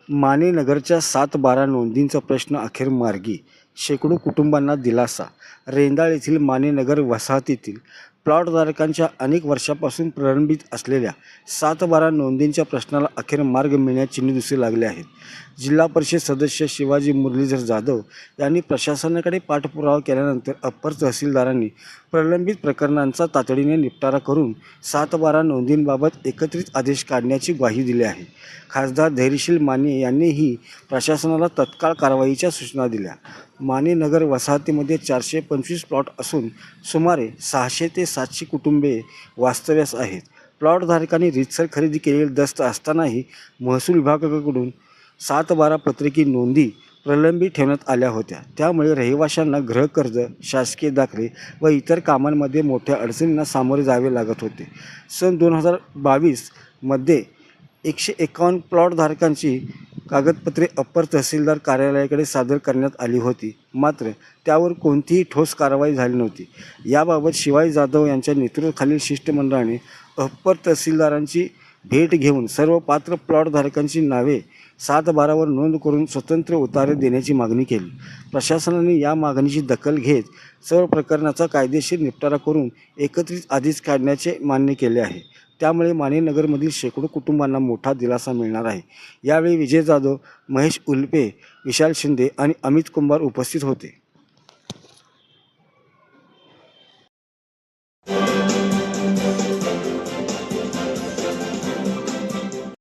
मानेनगरच्या 7-12 नोंदींचा प्रश्न अखेर मार्गी, शेकडो कुटुंबांना दिलासा. रेंदाळ येथील मानेनगर वसाहतीतील प्लॉटधारकांच्या अनेक वर्षांपासून प्रलंबित असलेल्या 7-12 नोंदींच्या प्रश्नाला अखेर मार्ग मिळण्याची चिन्हे दिसू लागली आहेत. जिल्हा परिषद सदस्य शिवाजी मुरलीधर जाधव यांनी प्रशासनाकडे पाठपुरावा केल्यानंतर अप्पर तहसीलदारांनी प्रलंबित प्रकरणांचा तातडीने निपटारा करून 7-12 नोंदींबाबत एकत्रित आदेश काढण्याची ग्वाही दिली आहे. खासदार धैर्यशील माने यांनीही प्रशासनाला तत्काळ कारवाईच्या सूचना दिल्या. मानेनगर वसाहतीमध्ये 425 प्लॉट असून सुमारे 600 ते 700 कुटुंबे वास्तव्यास आहेत. प्लॉटधारकांनी रीतसर खरेदी केलेली दस्त असतानाही महसूल विभागाकडून 7-12 पत्रकी नोंदी प्रलंबित ठेवण्यात आल्या होत्या. त्यामुळे रहिवाशांना गृहकर्ज, शासकीय दाखले व इतर कामांमध्ये मोठ्या अडचणींना सामोरे जावे लागत होते. सन 2022 मध्ये 151 प्लॉटधारकांची कागदपत्रे अप्पर तहसीलदार कार्यालयाकडे सादर करण्यात आली होती, मात्र त्यावर कोणतीही ठोस कारवाई झाली नव्हती. याबाबत शिवाजी जाधव यांच्या नेतृत्वाखालील शिष्टमंडळाने अप्पर तहसीलदारांची भेट घेऊन सर्व पात्र प्लॉटधारकांची नावे 7-12 वर नोंद करून स्वतंत्र उतारे देण्याची मागणी केली. प्रशासनाने या मागणीची दखल घेत सर्व प्रकरणाचा कायदेशीर निपटारा करून एकत्रित आदेश काढण्याचे मान्य केले आहे. त्यामुळे मानेनगरमधील शेकडो कुटुंबांना मोठा दिलासा मिळणार आहे. यावेळी विजय जाधव, महेश उल्पे, विशाल शिंदे आणि अमित कुंभार उपस्थित होते.